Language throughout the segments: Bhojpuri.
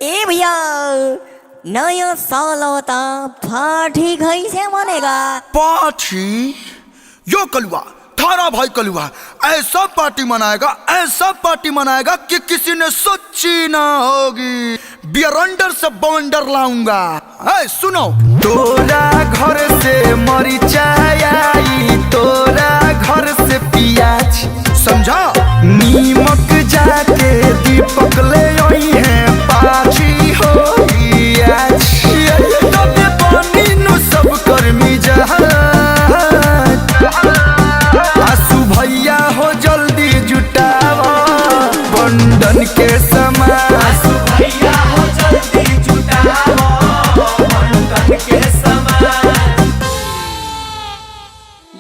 ए भैया नया साल होता पार्टी कैसे मनेगा? पार्टी? यो कलुआ थारा भाई कलुआ ऐसा पार्टी मनाएगा कि किसी ने सोची ना होगी। बियरंडर से बवंडर लाऊंगा। सुनो, तोरा घर से मरिचाई आई, तोरा घर से प्याज, समझा? नीमक जाके दीपक ले आई है, पार्टी होगी आज। तबे पानी नु सब कर्मी जहाज। आसू भैया हो जल्दी जुटावा बंधन के समान। आसू भैया हो जल्दी जुटावा बंधन के समान।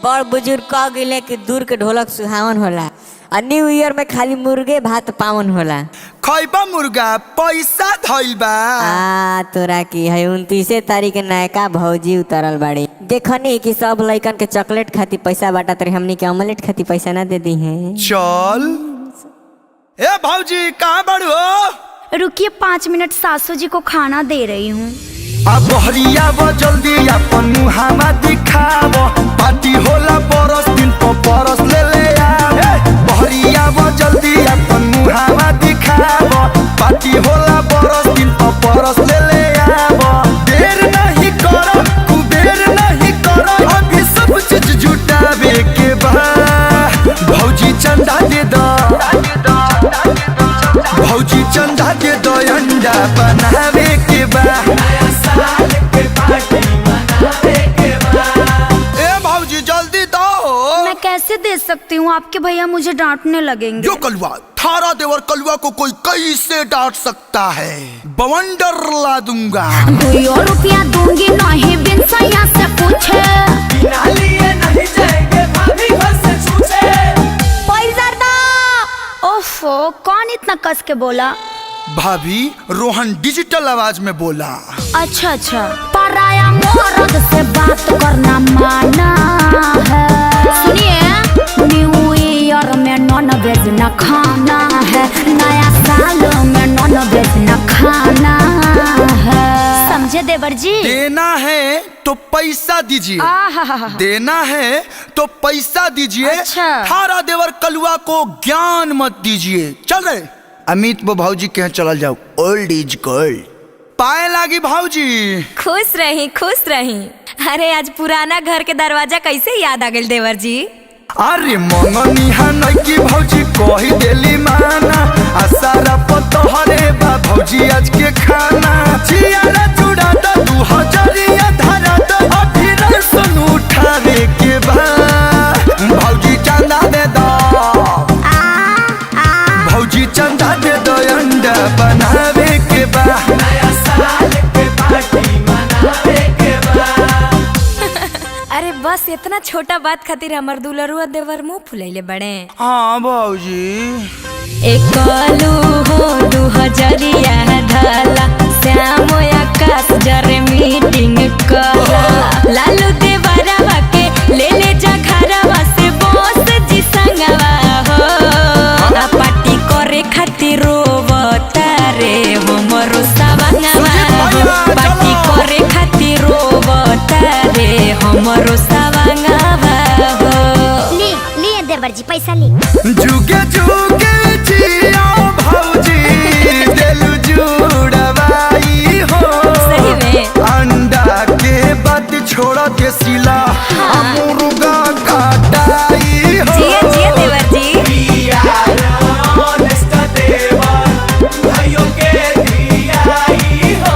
बड़ बुजुर्ग कह गिले कि दूर के ढोलक सुहावन होला और न्यू ईयर में खाली मुर्गे भात पावन होला। खैबा मुर्गा पैसा धइल बा। तोरा की है 29 तारीख नयका भौजी उतरल बाड़ी। देखनी कि सब लइकन के चॉकलेट खाती पैसा बाटा तरी, हमनी के ऑमलेट खाती पैसा ना दे दी है। चल ए भौजी कहाँ बड़ू हो? रुकिए 5 मिनट, सासू जी को खाना दे रही हूँ। अब बहरिया वो जल्दी अपन मुहावा दिखावो, पार्टी होला बरस दिन पर बरस ले ले आओ। बहरिया वो जल्दी अपन मुहावा दिखावो, पार्टी होला बरस दिन पर बरस ले ले आओ। देर नहीं करो, कुबेर नहीं करो, अभी सब चीज जुटावे के बा। भौजी चंदा दे दो, भौजी चंदा दे दो, अंडा बनावे के बा। कैसे दे सकती हूँ, आपके भैया मुझे डांटने लगेंगे। यो कलुआ थारा देवर कलुआ को कोई कैसे डांट सकता है? बवंडर ला दूंगा। 2 रुपया दूंगी नहीं, बिन सैया से पूछे। बिना लिए नहीं जाएंगे भाभी घर से छूछे। पैसा दो। ओफो, कौन इतना कस के बोला? भाभी रोहन डिजिटल आवाज में बोला। अच्छा, पराया मर्द से बात करना माना है। सुनिए, न्यू ईयर में नॉन वेज न खाना है, नया साल में नॉन वेज न खाना है, समझे देवर जी? देना है तो पैसा दीजिए, देना है तो पैसा दीजिए। अच्छा। थारा देवर कलुआ को ज्ञान मत दीजिए। चल रहे अमित वो भाऊजी के चल जाओ, ओल्ड इज गोल्ड। पाए लागी भाऊजी। खुश रही। अरे आज पुराना घर के दरवाजा कैसे याद आ गइल देवर जी? अरे मंगनी हनई की भौजी कही देली माना, आसारा पतहरे बा भौजी आज के खाना। चियारा चूड़ा द 2000 धरा द, अभी रसन उठावे के बा। भौजी चंदा दे दो, भौजी चंदा दे दो, अंडा बनावे के बा। नया साल के पार्टी मनावे के बा। अरे बस इतना छोटा बात खातिर हमर दुलरुआ देवर मुंह फुलैले बड़े। हाँ भौजी। एक कलू हो 2000 धाला, श्याम आकाश जरे मीटिंग कला। लालू देवरवा के ले ले जा घरवा से बॉस जी संगवा हो। आ पार्टी करे खातिर रोवता रे हमरो सवंगवा। पार्टी करे खातिर रोवता रे हमरो सवंगवा हो। लिए देवर जी पैसा ले। जुगे जुगे जिया भौजी, देलु जुड़वाई हो। सही में अंडा के बाद छोड़ा के सिला, मुर्गा काटाई हो। जिया देवर जी। ऑनेस्ट देवर भाइयों के दियाई हो।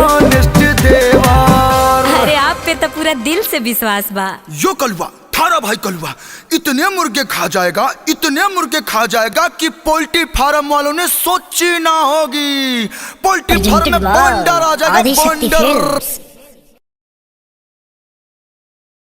ऑनेस्ट देवर। अरे आप पे तो पूरा दिल से विश्वास बा। यो कलुआ थारा भाई कलुआ इतने मुर्गे खा जाएगा कि पोल्ट्री फार्म वालों ने सोची ना होगी। पोल्ट्री फार्म में बंडर आ जाएगा, बंडर।